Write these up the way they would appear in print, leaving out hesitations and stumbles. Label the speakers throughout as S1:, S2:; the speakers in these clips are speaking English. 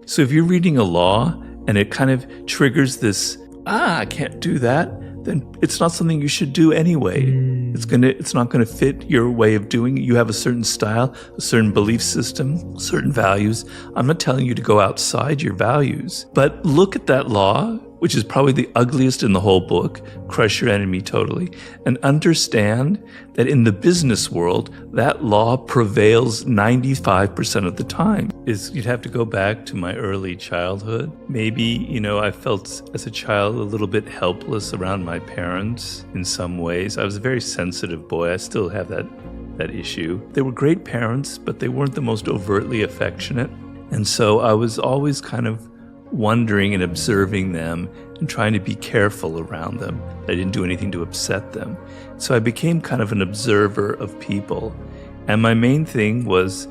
S1: So if you're reading a law and it kind of triggers this, I can't do that, then it's not something you should do anyway. It's not gonna fit your way of doing it. You have a certain style, a certain belief system, certain values. I'm not telling you to go outside your values, but look at that law, which is probably the ugliest in the whole book, Crush Your Enemy Totally, and understand that in the business world, that law prevails 95% of the time. You'd have to go back to my early childhood. Maybe, I felt as a child a little bit helpless around my parents in some ways. I was a very sensitive boy. I still have that issue. They were great parents, but they weren't the most overtly affectionate. And so I was always kind of wondering and observing them and trying to be careful around them. I didn't do anything to upset them. So I became kind of an observer of people. And my main thing was,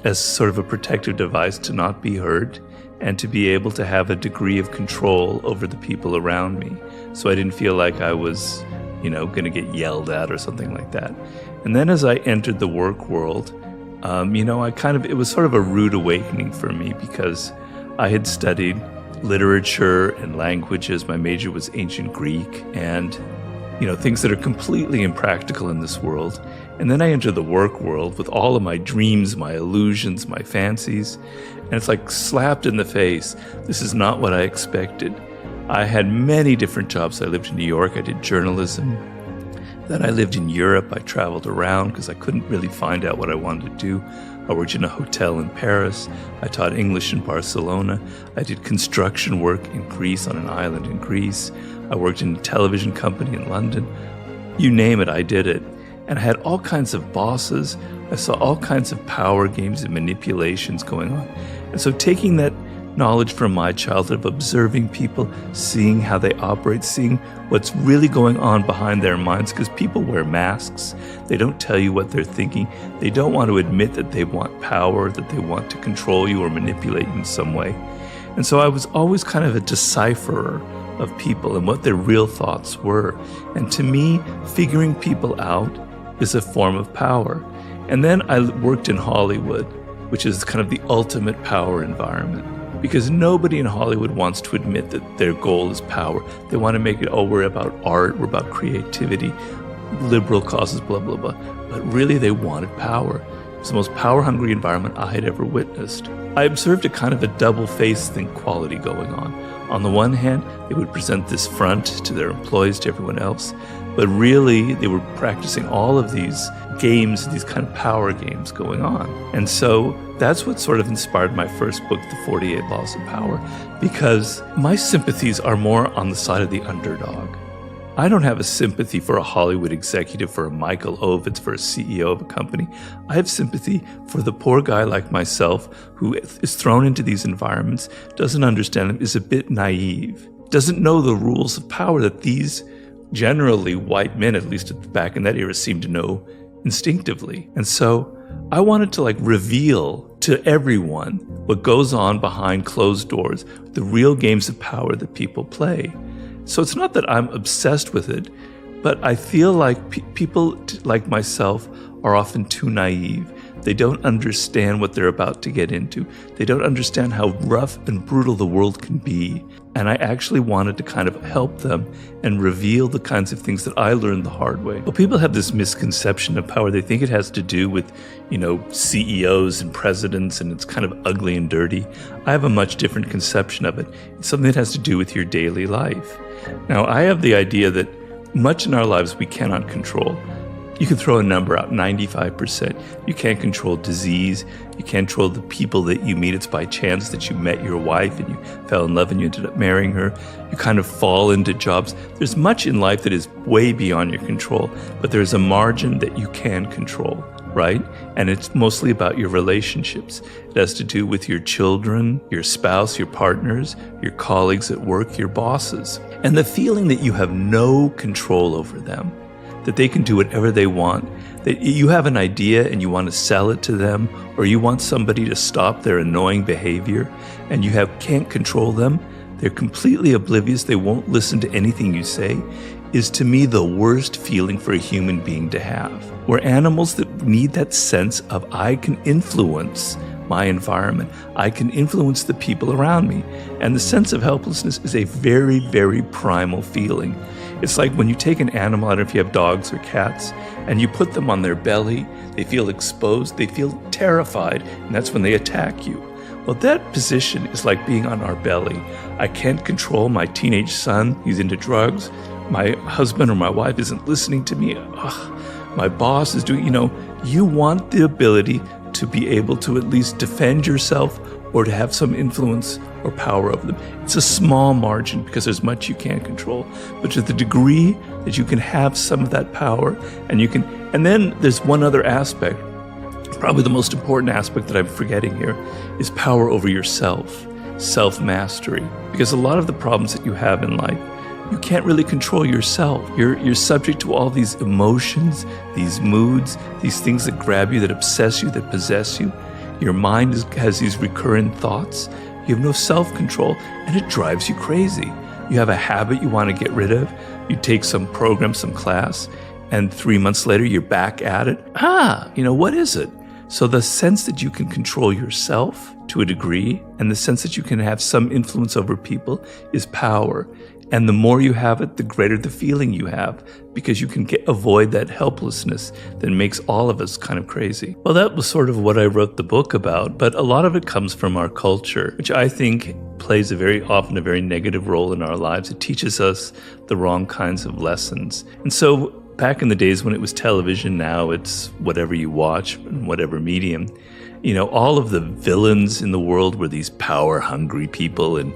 S1: as sort of a protective device, to not be hurt and to be able to have a degree of control over the people around me. So I didn't feel like I was, going to get yelled at or something like that. And then as I entered the work world, it was sort of a rude awakening for me because I had studied literature and languages. My major was ancient Greek and, things that are completely impractical in this world. And then I entered the work world with all of my dreams, my illusions, my fancies. And it's like slapped in the face. This is not what I expected. I had many different jobs. I lived in New York. I did journalism. Then I lived in Europe. I traveled around because I couldn't really find out what I wanted to do. I worked in a hotel in Paris. I taught English in Barcelona. I did construction work in Greece, on an island in Greece. I worked in a television company in London. You name it, I did it. And I had all kinds of bosses. I saw all kinds of power games and manipulations going on. And so taking that knowledge from my childhood of observing people, seeing how they operate, seeing what's really going on behind their minds, because people wear masks. They don't tell you what they're thinking. They don't want to admit that they want power, that they want to control you or manipulate you in some way. And so I was always kind of a decipherer of people and what their real thoughts were. And to me, figuring people out is a form of power. And then I worked in Hollywood, which is kind of the ultimate power environment. Because nobody in Hollywood wants to admit that their goal is power. They want to make it, we're about art, we're about creativity, liberal causes, blah, blah, blah. But really, they wanted power. It's the most power-hungry environment I had ever witnessed. I observed a kind of a double-faced quality going on. On the one hand, they would present this front to their employees, to everyone else. But really, they were practicing all of these games, these kind of power games going on. And so that's what sort of inspired my first book, The 48 Laws of Power, because my sympathies are more on the side of the underdog. I don't have a sympathy for a Hollywood executive, for a Michael Ovitz, for a CEO of a company. I have sympathy for the poor guy like myself who is thrown into these environments, doesn't understand them, is a bit naive, doesn't know the rules of power that these generally white men, at least back in that era, seemed to know instinctively. And so I wanted to reveal to everyone what goes on behind closed doors, the real games of power that people play. So it's not that I'm obsessed with it, but I feel like people like myself are often too naive. They don't understand what they're about to get into. They don't understand how rough and brutal the world can be. And I actually wanted to kind of help them and reveal the kinds of things that I learned the hard way. Well, people have this misconception of power. They think it has to do with, CEOs and presidents, and it's kind of ugly and dirty. I have a much different conception of it. It's something that has to do with your daily life. Now, I have the idea that much in our lives we cannot control. You can throw a number out, 95%. You can't control disease. You can't control the people that you meet. It's by chance that you met your wife and you fell in love and you ended up marrying her. You kind of fall into jobs. There's much in life that is way beyond your control, but there's a margin that you can control, right? And it's mostly about your relationships. It has to do with your children, your spouse, your partners, your colleagues at work, your bosses. And the feeling that you have no control over them, that they can do whatever they want, that you have an idea and you want to sell it to them, or you want somebody to stop their annoying behavior and you can't control them, they're completely oblivious, they won't listen to anything you say, is to me the worst feeling for a human being to have. We're animals that need that sense of I can influence my environment. I can influence the people around me. And the sense of helplessness is a very, very primal feeling. It's like when you take an animal, I don't know if you have dogs or cats, and you put them on their belly, they feel exposed, they feel terrified, and that's when they attack you. Well, that position is like being on our belly. I can't control my teenage son. He's into drugs. My husband or my wife isn't listening to me. My boss is doing, you want the ability to be able to at least defend yourself or to have some influence or power over them. It's a small margin because there's much you can't control. But to the degree that you can have some of that power and then there's one other aspect, probably the most important aspect that I'm forgetting here, is power over yourself, self-mastery. Because a lot of the problems that you have in life, you can't really control yourself. You're subject to all these emotions, these moods, these things that grab you, that obsess you, that possess you. Your mind has these recurrent thoughts. You have no self-control, and it drives you crazy. You have a habit you want to get rid of. You take some program, some class, and 3 months later, you're back at it. What is it? So the sense that you can control yourself to a degree, and the sense that you can have some influence over people is power. And the more you have it, the greater the feeling you have, because you can avoid that helplessness that makes all of us kind of crazy. Well, that was sort of what I wrote the book about, but a lot of it comes from our culture, which I think plays often a very negative role in our lives. It teaches us the wrong kinds of lessons. And so back in the days when it was television, now it's whatever you watch in whatever medium. All of the villains in the world were these power-hungry people in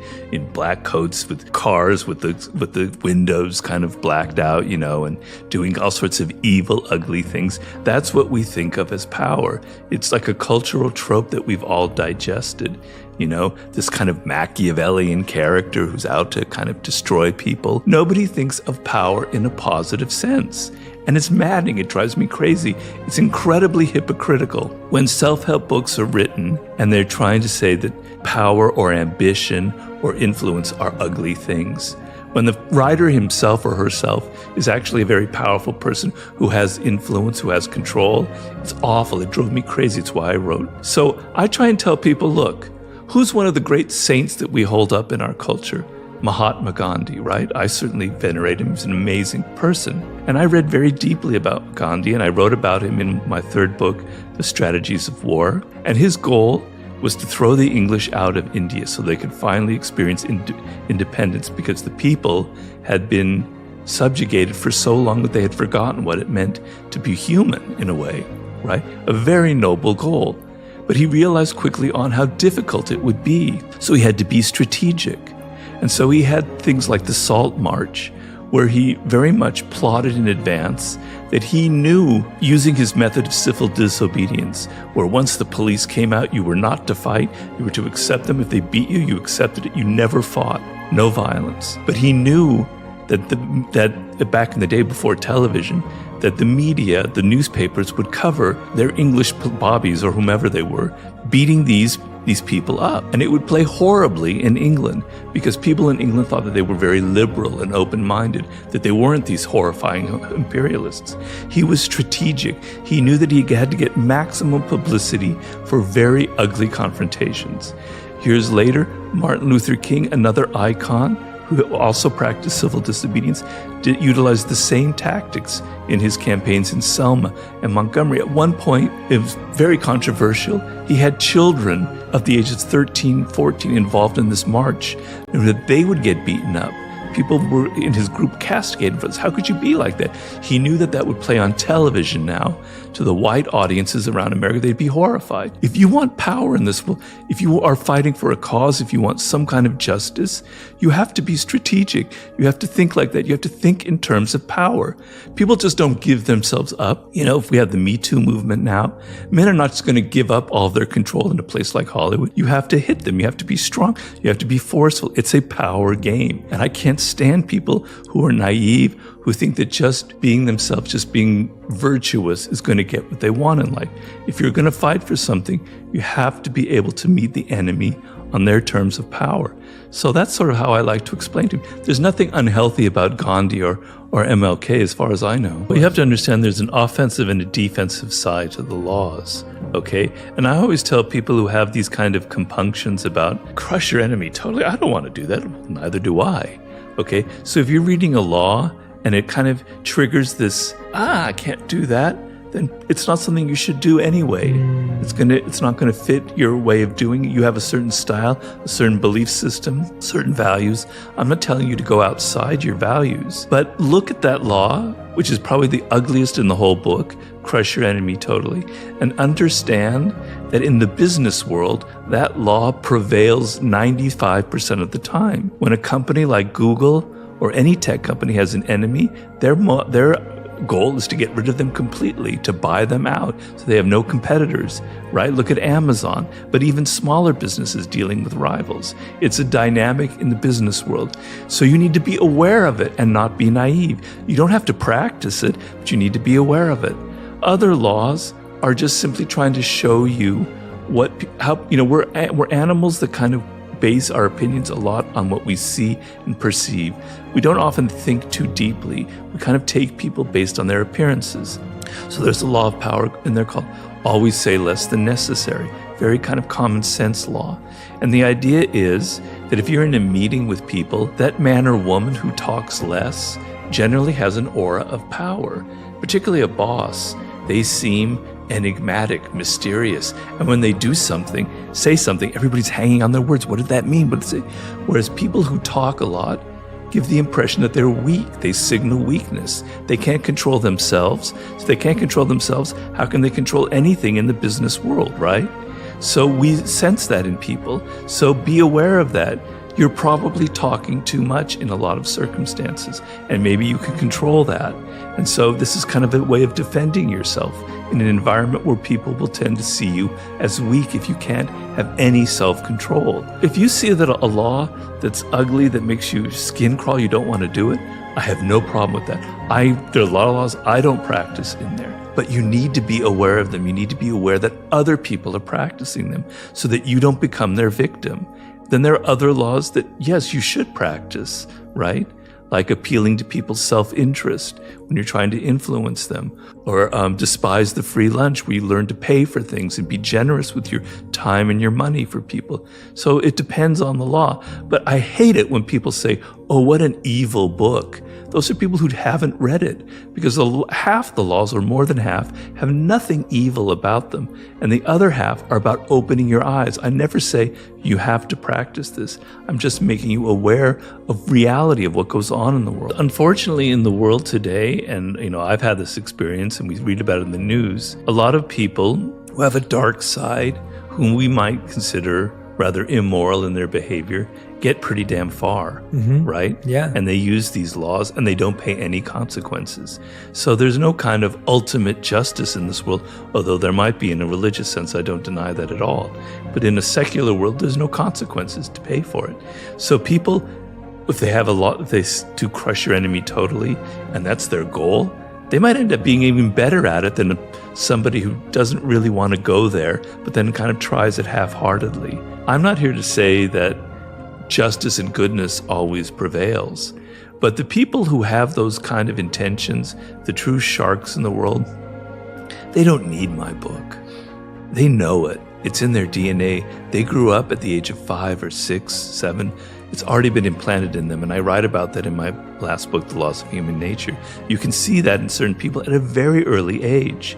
S1: black coats with cars with the windows kind of blacked out, and doing all sorts of evil, ugly things. That's what we think of as power. It's like a cultural trope that we've all digested. This kind of Machiavellian character who's out to kind of destroy people. Nobody thinks of power in a positive sense. And it's maddening. It drives me crazy. It's incredibly hypocritical. When self-help books are written and they're trying to say that power or ambition or influence are ugly things, when the writer himself or herself is actually a very powerful person who has influence, who has control, it's awful. It drove me crazy. It's why I wrote. So I try and tell people, look, who's one of the great saints that we hold up in our culture? Mahatma Gandhi, right? I certainly venerate him. He's an amazing person. And I read very deeply about Gandhi, and I wrote about him in my third book, The Strategies of War. And his goal was to throw the English out of India so they could finally experience independence, because the people had been subjugated for so long that they had forgotten what it meant to be human in a way, right? A very noble goal. But he realized quickly on how difficult it would be. So he had to be strategic. And so he had things like the Salt March, where he very much plotted in advance that he knew, using his method of civil disobedience, where once the police came out, you were not to fight, you were to accept them. If they beat you, you accepted it. You never fought. No violence. But he knew that back in the day before television, that the media, the newspapers, would cover their English bobbies or whomever they were, beating these people up. And it would play horribly in England because people in England thought that they were very liberal and open-minded, that they weren't these horrifying imperialists. He was strategic. He knew that he had to get maximum publicity for very ugly confrontations. Years later, Martin Luther King, another icon who also practiced civil disobedience, utilized the same tactics in his campaigns in Selma and Montgomery. At one point, it was very controversial. He had children of the ages 13, 14 involved in this march, and that they would get beaten up. People were in his group castigated for this. How could you be like that? He knew that that would play on television now to the white audiences around America. They'd be horrified. If you want power in this world, if you are fighting for a cause, if you want some kind of justice, you have to be strategic. You have to think like that. You have to think in terms of power. People just don't give themselves up. If we have the Me Too movement now, men are not just going to give up all of their control in a place like Hollywood. You have to hit them. You have to be strong. You have to be forceful. It's a power game. And I can't stand people who are naive, who think that just being themselves, just being virtuous is going to get what they want in life. If you're going to fight for something, you have to be able to meet the enemy on their terms of power. So that's sort of how I like to explain to him. There's nothing unhealthy about Gandhi or MLK as far as I know. But you have to understand there's an offensive and a defensive side to the laws, okay? And I always tell people who have these kind of compunctions about crush your enemy totally, I don't want to do that. Neither do I, okay? So if you're reading a law and it kind of triggers this, I can't do that, then it's not something you should do anyway. It's not gonna fit your way of doing it. You have a certain style, a certain belief system, certain values. I'm not telling you to go outside your values, but look at that law, which is probably the ugliest in the whole book, crush your enemy totally, and understand that in the business world, that law prevails 95% of the time. When a company like Google or any tech company has an enemy, their goal is to get rid of them completely, to buy them out so they have no competitors, right? Look at Amazon, but even smaller businesses dealing with rivals. It's a dynamic in the business world. So you need to be aware of it and not be naive. You don't have to practice it, but you need to be aware of it. Other laws are just simply trying to show you we're animals that kind of base our opinions a lot on what we see and perceive. We don't often think too deeply. We kind of take people based on their appearances. So there's a law of power in there called always say less than necessary. Very kind of common sense law. And the idea is that if you're in a meeting with people, that man or woman who talks less generally has an aura of power, particularly a boss. They seem enigmatic, mysterious, and when they do something, say something, everybody's hanging on their words. What did that mean? Whereas people who talk a lot give the impression that they're weak. They signal weakness. They can't control themselves. So they can't control themselves. How can they control anything in the business world, right? So we sense that in people. So be aware of that. You're probably talking too much in a lot of circumstances, and maybe you can control that. And so this is kind of a way of defending yourself in an environment where people will tend to see you as weak if you can't have any self-control. If you see that a law that's ugly, that makes you skin crawl, you don't want to do it, I have no problem with that. There are a lot of laws I don't practice in there, but you need to be aware of them. You need to be aware that other people are practicing them so that you don't become their victim. Then there are other laws that, yes, you should practice, right? Like appealing to people's self-interest when you're trying to influence them, or despise the free lunch, where you learn to pay for things and be generous with your time and your money for people. So it depends on the law. But I hate it when people say, oh, what an evil book. Those are people who haven't read it, because half the laws, or more than half, have nothing evil about them, and the other half are about opening your eyes. I never say you have to practice this. I'm just making you aware of reality of what goes on in the world. Unfortunately, in the world today, and I've had this experience and we read about it in the news, a lot of people who have a dark side, whom we might consider rather immoral in their behavior, get pretty damn far, right?
S2: Yeah.
S1: And they use these laws and they don't pay any consequences. So there's no kind of ultimate justice in this world, although there might be in a religious sense. I don't deny that at all. But in a secular world, there's no consequences to pay for it. So people, if they have a law, if they do crush your enemy totally, and that's their goal, they might end up being even better at it than somebody who doesn't really want to go there, but then kind of tries it half-heartedly. I'm not here to say that justice and goodness always prevails, but the people who have those kind of intentions, the true sharks in the world, they don't need my book. They know it. It's in their DNA. They grew up at the age of 5 or 6, 7. It's already been implanted in them, and I write about that in my last book, The Laws of Human Nature. You can see that in certain people at a very early age.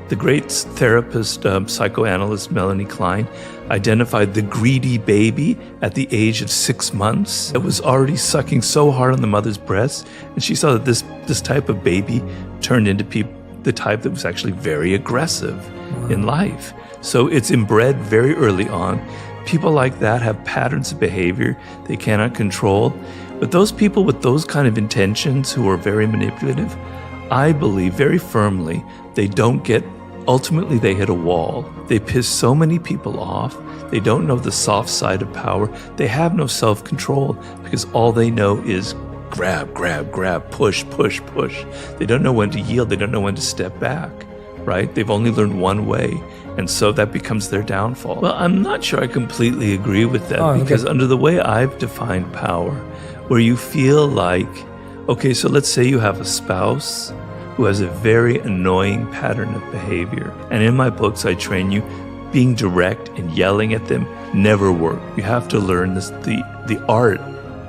S1: The great therapist, psychoanalyst Melanie Klein identified the greedy baby at the age of 6 months that was already sucking so hard on the mother's breast, and she saw that this type of baby turned into the type that was actually very aggressive in life. So it's inbred very early on. People like that have patterns of behavior they cannot control. But those people with those kind of intentions who are very manipulative, I believe very firmly ultimately they hit a wall. They piss so many people off. They don't know the soft side of power. They have no self-control because all they know is grab, grab, grab, push, push, push. They don't know when to yield. They don't know when to step back. right? They've only learned one way. And so that becomes their downfall. Well, I'm not sure I completely agree with that because under the way I've defined power, where you feel like, okay, so let's say you have a spouse who has a very annoying pattern of behavior. And in my books, I train you, being direct and yelling at them never work. You have to learn the art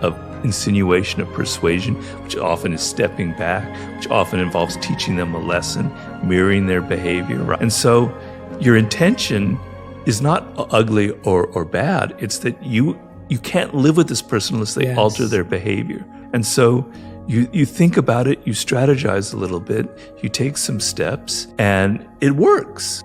S1: of insinuation, of persuasion, which often is stepping back, which often involves teaching them a lesson, mirroring their behavior. Right? And so your intention is not ugly or bad. It's that you can't live with this person unless they alter their behavior. And so you think about it, you strategize a little bit, you take some steps, and it works.